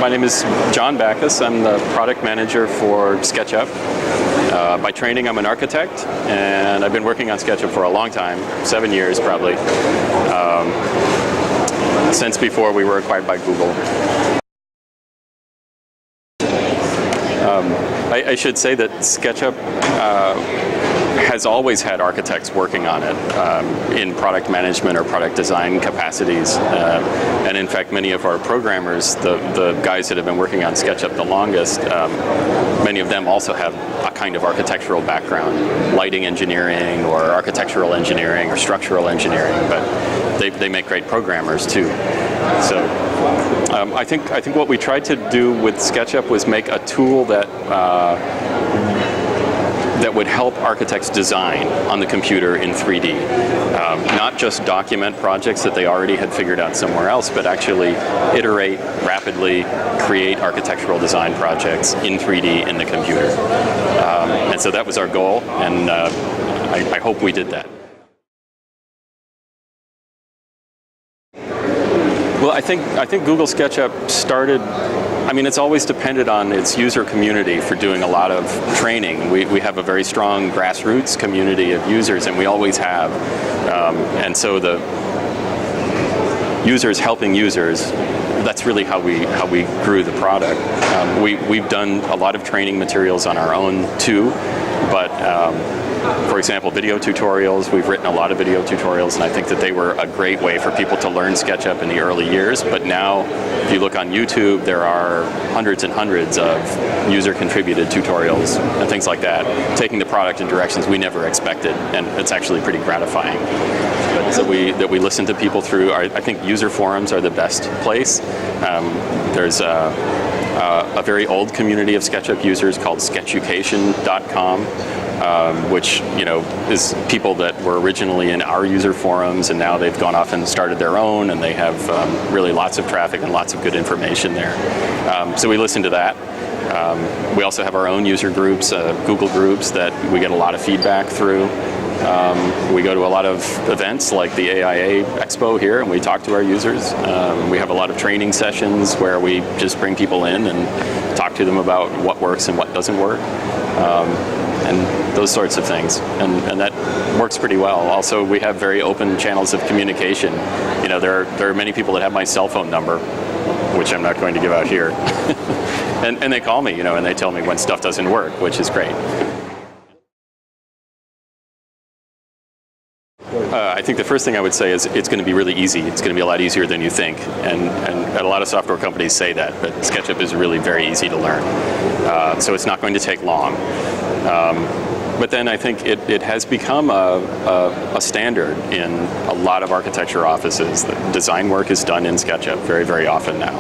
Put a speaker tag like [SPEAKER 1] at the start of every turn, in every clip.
[SPEAKER 1] My name is John Bacus. I'm the product manager for Sketchup. By training, I'm an architect, and I've been working on Sketchup for a long time, 7 years probably, since before we were acquired by Google. I should say that Sketchup has always had architects working on it in product management or product design capacities. And in fact, many of our programmers, the guys that have been working on SketchUp the longest, many of them also have a kind of architectural background, lighting engineering or architectural engineering or structural engineering, but they make great programmers too. So I think what we tried to do with SketchUp was make a tool that would help architects design on the computer in 3D. Not just document projects that they already had figured out somewhere else, but actually iterate rapidly, create architectural design projects in 3D in the computer. And so that was our goal, and I hope we did that. Well, I think Google SketchUp started, it's always depended on its user community for doing a lot of training. We have a very strong grassroots community of users, and we always have. And so the users helping users, that's really how we grew the product. We've done a lot of training materials on our own too, but for example, video tutorials, we've written a lot of video tutorials, and I think that they were a great way for people to learn SketchUp in the early years. But now, if you look on YouTube, there are hundreds and hundreds of user-contributed tutorials and things like that, taking the product in directions we never expected, and it's actually pretty gratifying. But that we listen to people through. I think user forums are the best place. There's a very old community of SketchUp users called Sketchucation.com. Which is people that were originally in our user forums, and now they've gone off and started their own, and they have really lots of traffic and lots of good information there. So we listen to that. We also have our own user groups, Google groups, that we get a lot of feedback through. We go to a lot of events like the AIA Expo here, and we talk to our users. We have a lot of training sessions where we just bring people in and talk to them about what works and what doesn't work. And those sorts of things, and that works pretty well. Also, we have very open channels of communication. There are many people that have my cell phone number, which I'm not going to give out here, and they call me, and they tell me when stuff doesn't work, which is great. I think the first thing I would say is it's going to be really easy. It's going to be a lot easier than you think, and a lot of software companies say that, but SketchUp is really very easy to learn. So it's not going to take long. But then I think it has become a standard in a lot of architecture offices. The design work is done in SketchUp very, very often now,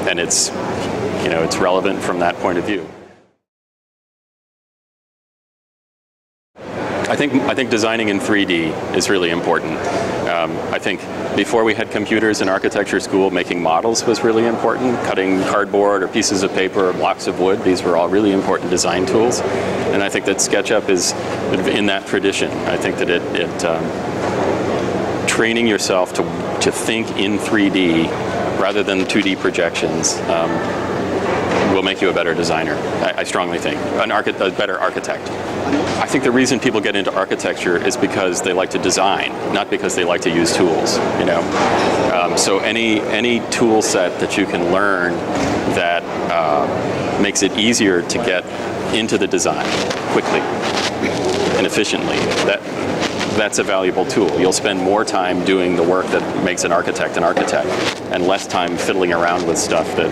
[SPEAKER 1] and it's relevant from that point of view. I think designing in 3D is really important. I think before we had computers in architecture school, making models was really important. Cutting cardboard or pieces of paper or blocks of wood, these were all really important design tools. And I think that SketchUp is in that tradition. I think that training yourself to think in 3D rather than 2D projections will make you a better designer. I strongly think a better architect. I think the reason people get into architecture is because they like to design, not because they like to use tools. So any tool set that you can learn that makes it easier to get into the design quickly and efficiently, that's a valuable tool. You'll spend more time doing the work that makes an architect, and less time fiddling around with stuff that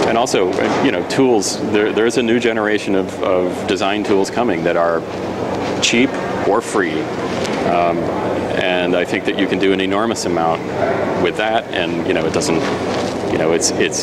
[SPEAKER 1] and also, tools, there's a new generation of design tools coming that are cheap or free. And I think that you can do an enormous amount with that, and it doesn't,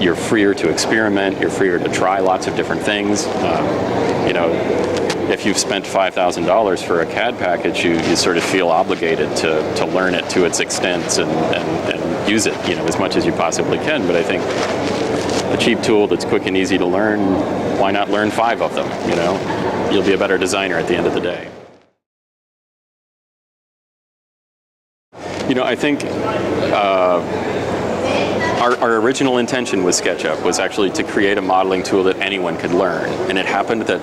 [SPEAKER 1] you're freer to experiment, you're freer to try lots of different things. If you've spent $5,000 for a CAD package, you sort of feel obligated to learn it to its extent and use it, as much as you possibly can. But I think a cheap tool that's quick and easy to learn, why not learn 5 of them? You'll be a better designer at the end of the day. I think our original intention with Sketchup was actually to create a modeling tool that anyone could learn, and it happened that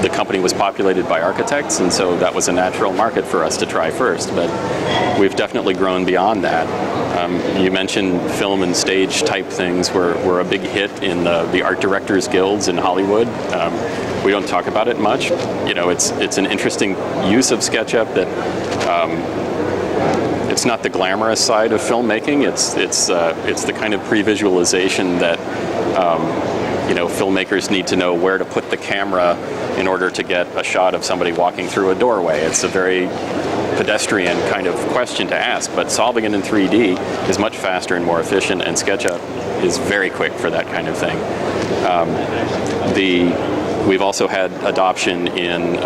[SPEAKER 1] the company was populated by architects, and so that was a natural market for us to try first, but we've definitely grown beyond that. You mentioned film and stage type things were a big hit in the art directors guilds in Hollywood. We don't talk about it much. It's an interesting use of SketchUp that it's not the glamorous side of filmmaking. It's the kind of pre-visualization that filmmakers need to know where to put the camera in order to get a shot of somebody walking through a doorway. It's a very pedestrian kind of question to ask, but solving it in 3D is much faster and more efficient, and SketchUp is very quick for that kind of thing. We've also had adoption in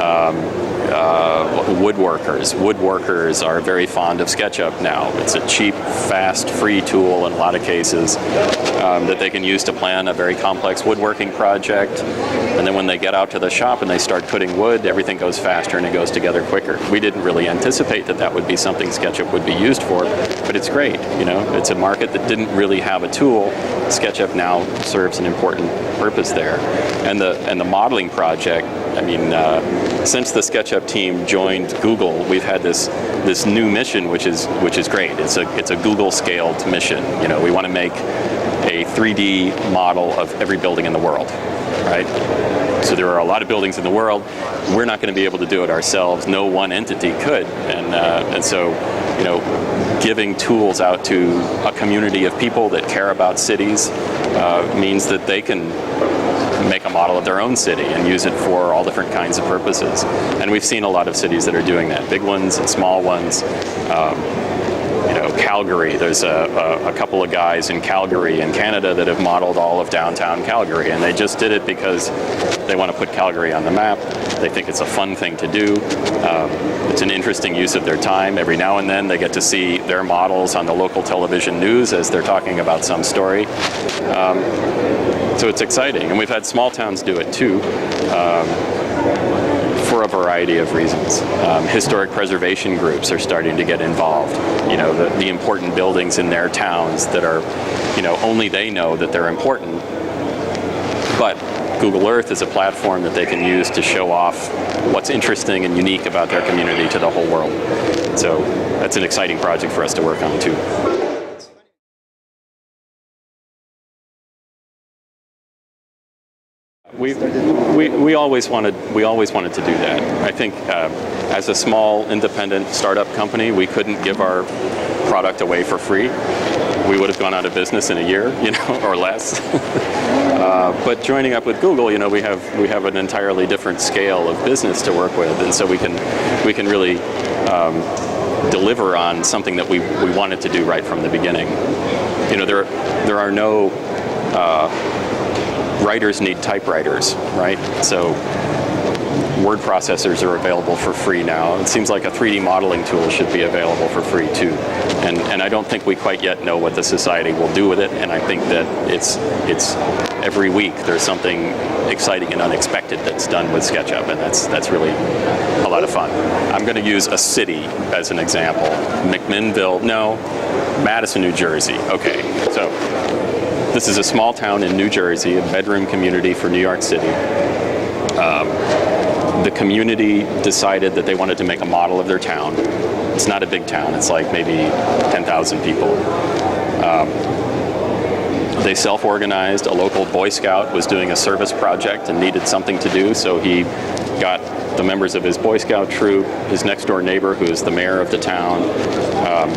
[SPEAKER 1] woodworkers. Woodworkers are very fond of SketchUp now. It's a cheap, fast, free tool in a lot of cases that they can use to plan a very complex woodworking project. And then when they get out to the shop and they start cutting wood, everything goes faster and it goes together quicker. We didn't really anticipate that would be something SketchUp would be used for, but it's great. It's a market that didn't really have a tool. SketchUp now serves an important purpose there. And the modeling project, since the SketchUp team joined Google, we've had this new mission, which is great. It's a Google scaled mission. We want to make a 3D model of every building in the world, right? So there are a lot of buildings in the world. We're not going to be able to do it ourselves. No one entity could, and so giving tools out to a community of people that care about cities means that they can make a model of their own city and use it for all different kinds of purposes. And we've seen a lot of cities that are doing that, big ones and small ones. Calgary, there's a couple of guys in Calgary in Canada that have modeled all of downtown Calgary, and they just did it because they want to put Calgary on the map. They think it's a fun thing to do. It's an interesting use of their time. Every now and then they get to see their models on the local television news as they're talking about some story. So it's exciting, and we've had small towns do it too, for a variety of reasons. Historic preservation groups are starting to get involved. The important buildings in their towns that are, only they know that they're important. But Google Earth is a platform that they can use to show off what's interesting and unique about their community to the whole world. So that's an exciting project for us to work on too. We always wanted to do that. I think as a small independent startup company, we couldn't give our product away for free. We would have gone out of business in a year, or less. But joining up with Google, we have an entirely different scale of business to work with, and so we can really deliver on something that we wanted to do right from the beginning. There are no writers need typewriters, right? So word processors are available for free now. It seems like a 3D modeling tool should be available for free too. And I don't think we quite yet know what the society will do with it, and I think that it's every week there's something exciting and unexpected that's done with SketchUp, and that's really a lot of fun. I'm going to use a city as an example. Madison, New Jersey. Okay, so this is a small town in New Jersey, a bedroom community for New York City. The community decided that they wanted to make a model of their town. It's not a big town. It's like maybe 10,000 people. They self-organized. A local Boy Scout was doing a service project and needed something to do, so he got the members of his Boy Scout troop, his next door neighbor, who is the mayor of the town,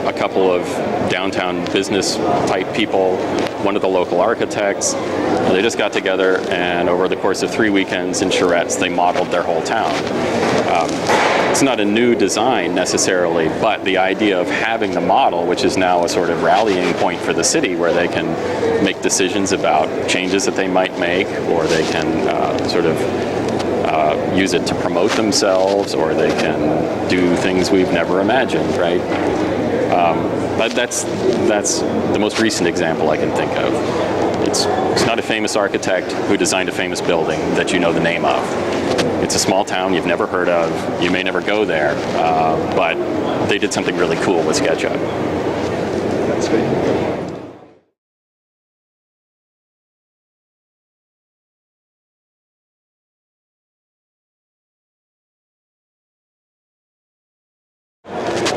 [SPEAKER 1] a couple of downtown business type people, one of the local architects. They just got together, and over the course of 3 weekends in Charette's, they modeled their whole town. It's not a new design necessarily, but the idea of having the model, which is now a sort of rallying point for the city where they can make decisions about changes that they might make, or they can use it to promote themselves, or they can do things we've never imagined, right? But that's the most recent example I can think of. It's not a famous architect who designed a famous building that you know the name of. It's a small town you've never heard of. You may never go there, but they did something really cool with SketchUp.
[SPEAKER 2] That's great.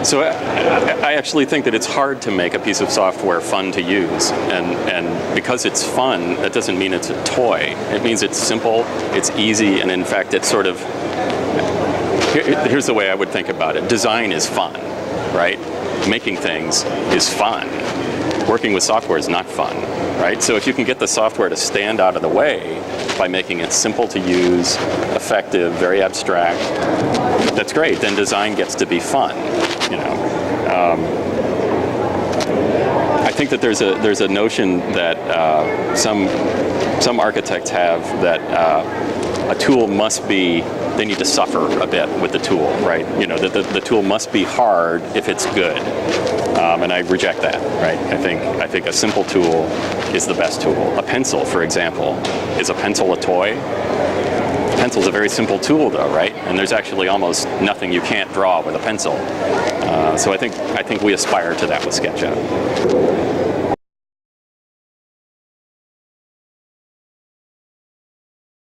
[SPEAKER 1] So I actually think that it's hard to make a piece of software fun to use, and because it's fun, that doesn't mean it's a toy. It means it's simple, it's easy, and in fact, it's sort of, here's the way I would think about it. Design is fun, right? Making things is fun. Working with software is not fun, right? So if you can get the software to stand out of the way by making it simple to use, effective, very abstract, that's great. Then design gets to be fun, you know. I think that there's a notion that some architects have that a tool must be, they need to suffer a bit with the tool, right? You know, the tool must be hard if it's good. And I reject that, right? I think a simple tool is the best tool. A pencil, for example, is a pencil a toy? A pencil's a very simple tool, though, right? And there's actually almost nothing you can't draw with a pencil. So I think we aspire to that with SketchUp.